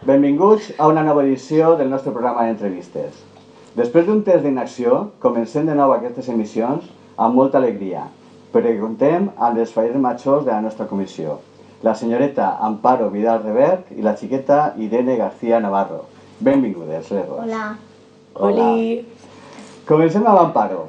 Benvinguts a una nova edició del nostre programa d'entrevistes. Després d'un temps d'inacció, comencem de nou aquestes emissions amb molta alegria, perquè contem amb les fallers majors de la nostra comissió, la senyoreta Amparo Vidal Revert i la xiqueta Irene García Navarro. Benvingudes, les dos. Hola. Hola. Comencem amb Amparo.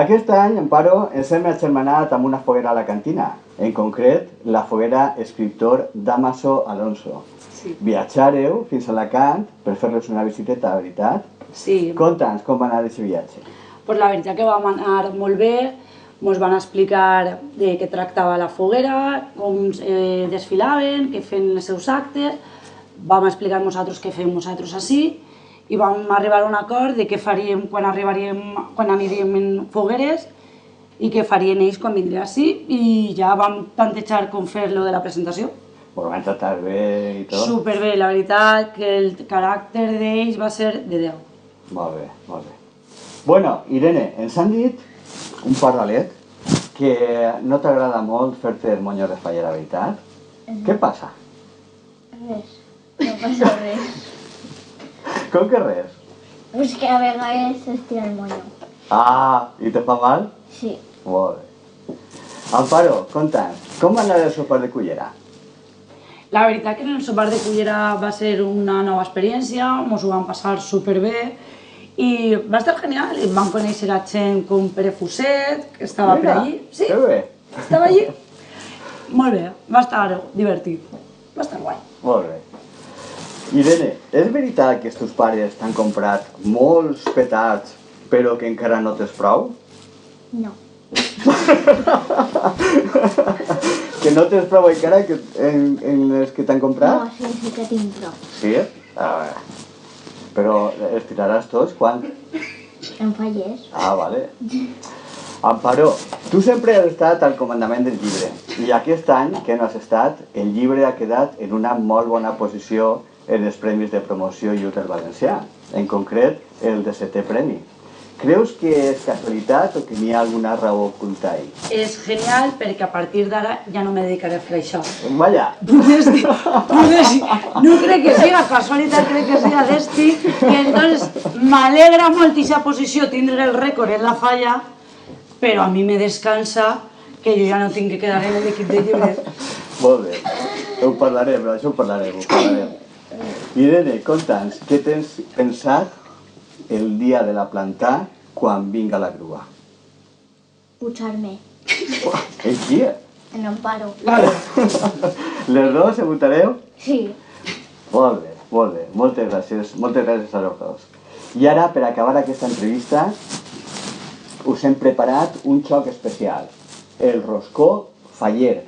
Aquest any, Amparo, ens hem agermanat amb una foguera a la cantina, en concret, la foguera escriptor Damaso Alonso. Sí. Viatjareu fins a Alacant per fer-los una visiteta, veritat? Sí. Conta'ns com va anar aquest viatge. Pues la veritat que vam anar molt bé, ens van explicar de què tractava la foguera, com desfilaven, què feien els seus actes, vam explicar nosaltres què fèiem nosaltres així i vam arribar a un acord de què faríem quan aniríem en fogueres i què farien ells quan vindrien així i ja vam plantejar com fer lo de la presentació. Ho van tractar bé i tot? Superbé, la veritat que el caràcter d'ells va ser de 10. Molt bé, molt bé. Bueno, Irene, ens han dit un pardalet que no t'agrada molt fer-te el monyo de fallera, veritat? Què passa? Res. No passa res. Com que res? Pues que a vegades s'estira el moño. Ah, i te fa mal? Sí. Molt bé. Amparo, conta'ns, com va anar el sopar de cullera? La veritat que en el sopar de cullera va ser una nova experiència, ens ho vam passar superbé i va estar genial. I vam conèixer a gent com Pere Fuset, que estava per allí. Sí, Que bé. estava allí. Molt bé, va estar divertit, va estar guai. Molt bé. Irene, és veritat que els teus pares t'han comprat molts petards però que encara no tens prou? No. Que no tens prou encara en les que t'han comprat? No, sí que tinc prou. Sí? A veure. Però els tiraràs tots quan? En fallers. Ah, vale. Amparo, tu sempre has estat al comandament del llibre i aquest any que no has estat, el llibre ha quedat en una molt bona posició en els premis de promoció i ús del valencià, en concret el de 7è premi. Creus que és casualitat o que n'hi ha alguna raó oculta ahí? És genial perquè a partir d'ara ja no me dedicaré a fer això. Vaya. No crec que siga casualitat, crec que siga destí i entonces m'alegra molt aquesta posició tindre el rècord en la falla, però a mi me descansa que jo ja no tinc que quedar en l'equip de llibres. Molt bé. Ho parlarem, això ho parlarem. Irene, conta'ns, què tens pensat el dia de la planta quan vinga la grua? Pujar-me. El dia? En Amparo. Vale. Les dos se votareu? Sí. Molt bé, molt bé. Moltes gràcies a los dos. I ara, per acabar aquesta entrevista, us hem preparat un xoc especial. El roscó faller.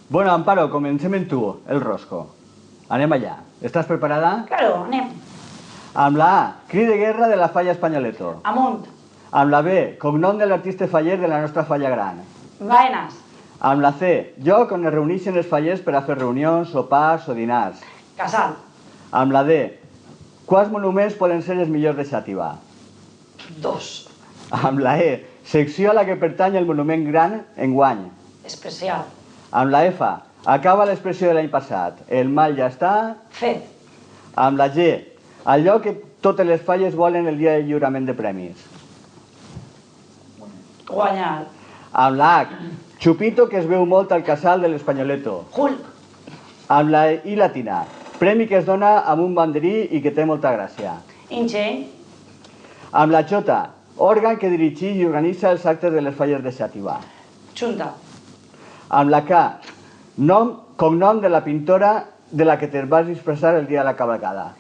Bueno, Amparo, comencem amb tu, el rosco. Anem allà. Estàs preparada? Claro, anem. Amb la A, cri de guerra de la falla Espanyoleto. Amunt. Amb la B, cognom de l'artista faller de la nostra falla gran. Vaenas. Amb la C, lloc on es reuneixen els fallers per a fer reunions, sopars o dinars. Casal. Amb la D, quants monuments poden ser els millors de Xàtiva? 2. Amb la E, secció a la que pertany el monument gran enguany. Especial. Amb la F, acaba l'expressió de l'any passat. El mal ja està. Fet. Amb la G, allò que totes les falles volen el dia del lliurament de premis. Guanyar. Amb la H, xupito que es veu molt al casal de l'Espanyoleto. Hulk. Amb la I latina, premi que es dona amb un banderí i que té molta gràcia. Ingeny. Amb la J, òrgan que dirigeix i organitza els actes de les falles de Xàtiva. Junta. Amb la K, cognom de la pintora de la que te vas expressar el dia de la cavalcada.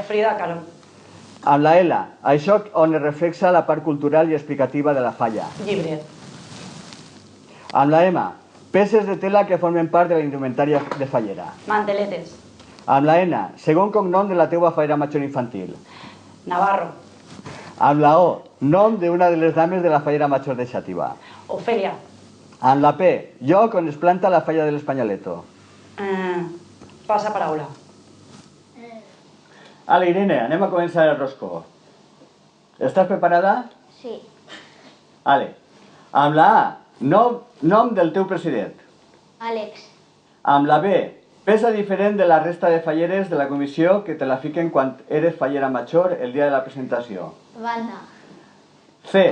Frida Kahlo. Amb la L, això on es reflexa la part cultural i explicativa de la falla. Llibre. Amb la M, peces de tela que formen part de la indumentària de fallera. Manteletes. Amb la N, segon cognom de la teua fallera major infantil. Navarro. Amb la O, nom d'una de les dames de la fallera major de Xàtiva. Ofelia. Amb la P, lloc on es planta la falla de l'Espanyoleto. Passa paraula. Ala, Irene, anem a començar el roscó. Estàs preparada? Sí. Ale. Amb la A, nom del teu president. Àlex. Amb la B, Pesa diferent de la resta de falleres de la comissió que te la fiquen quan eres fallera major el dia de la presentació. Banda. C.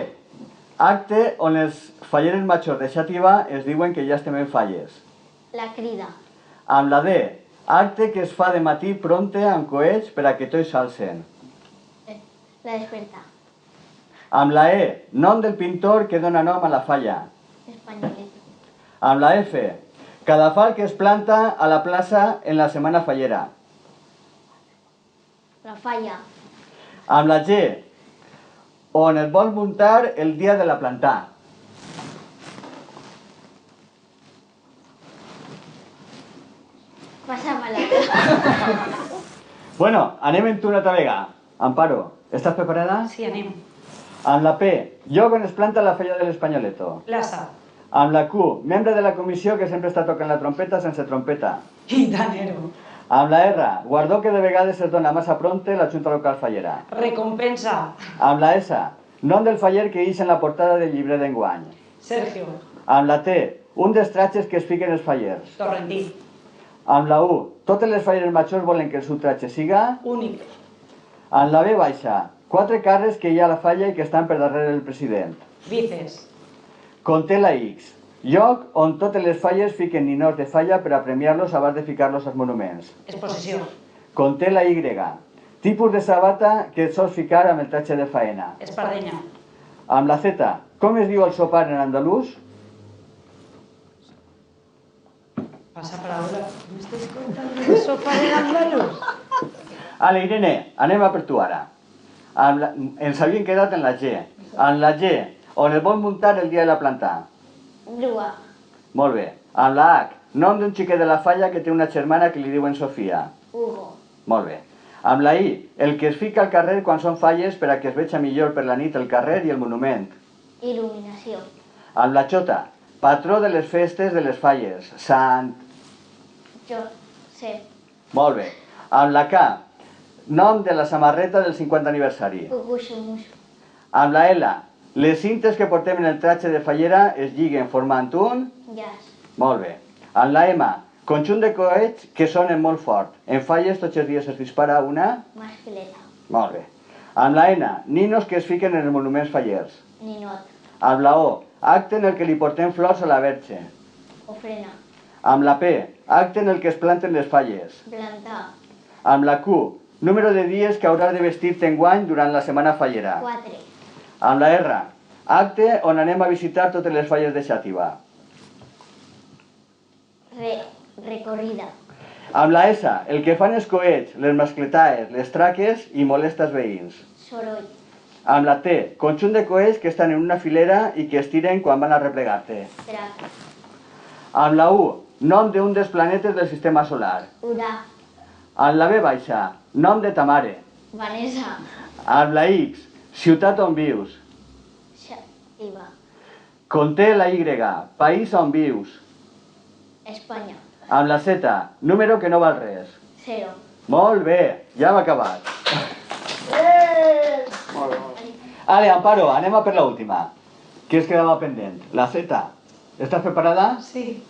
Acte on els falleres majors de Xàtiva es diuen que ja estem en falles. La crida. Amb la D. Acte que es fa de matí pronte amb coets per a que tots s'alcen. La desperta. Amb la E. Nom del pintor que dona nom a la falla. Españoleto. Amb la F. Cadafal que es planta a la plaça en la setmana fallera. La falla. Amb la G. On es vol muntar el dia de la plantà. Pásame la. Bueno, anem en tu una altra vegada. Amparo, estàs preparada? Sí, anem. Amb la P. Lloc on es planta la falla de l'Espanyoleto. Plaça. Amb la Q. Membre de la comissió que sempre està tocant la trompeta sense trompeta. Quintanero. Amb la R. Guardó que de vegades es dona massa pronte la Junta Local Fallera. Recompensa. Amb la S. Nom del faller que ix en la portada del llibre d'enguany. Sergio. Amb la T. Un dels tratges que es fiquen els fallers. Torrentí. Amb la U. Totes les falleres majors volen que el seu tratge siga. Únic. Amb la B baixa. 4 carres que hi ha a la falla i que estan per darrere del president. Vices. Conté la X. Lloc on totes les falles fiquen ninors de falla per a premiar-los abans de ficar-los als monuments. Exposició. Conté la Y. Tipus de sabata que et sols ficar amb el tratge de faena. Espardenya. Amb la Z. Com es diu el sopar en andalús? Passa paraula. M'estàs contant el sopar en andalús? Ale, Irene, anem a per tu ara. Ens havíem quedat en la G. Amb la G, on es vol muntar el dia de la plantà. Grua. Molt bé. Amb la H, nom d'un xiquet de la falla que té una germana que li diuen Sofia. Hugo. Molt bé. Amb la I, el que es fica al carrer quan són falles per a que es veja millor per la nit el carrer i el monument. Il·luminació. Amb la J, patró de les festes de les falles. Sant. Josep. Molt bé. Amb la K, nom de la samarreta del 50 aniversari. Cucuxumuxo. Amb la L, les cintes que portem en el tratge de fallera es lliguen formant un... Jazz. Molt bé. Amb la M, conjunt de coets que sonen molt fort. En falles tots els dies es dispara una... Mascleta. Molt bé. Amb la N, ninos que es fiquen en els monuments fallers. Ninot. Amb la O, acte en el que li portem flors a la Verge. Ofrena. Amb la P, acte en el que es planten les falles. Plantar. Amb la Q, número de dies que hauràs de vestir-te enguany durant la setmana fallera. 4. Amb la R, acte on anem a visitar totes les falles de Xàtiva. Recorrida. Amb la S, el que fan els coets, les mascletaes, les traques i molesta els veïns. Soroll. Amb la T, conjunt de coets que estan en una filera i que es tiren quan van a replegar-te. Drac. Amb la U, nom d'un dels planetes del sistema solar. Urà. Amb la B baixa, nom de ta mare. Vanessa. Amb la X, ciutat on vius. Xàtiva. Conté la Y, país on vius. Espanya. Amb la Z, número que no val res. 0. Molt bé, ja hem acabat. Ale, Amparo, anem a per l'última. Què es quedava pendent? La Z. Estàs preparada? Sí.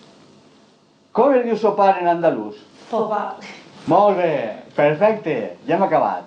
Com es diu sopar en andalús? Popa. Molt bé, perfecte, ja hem acabat.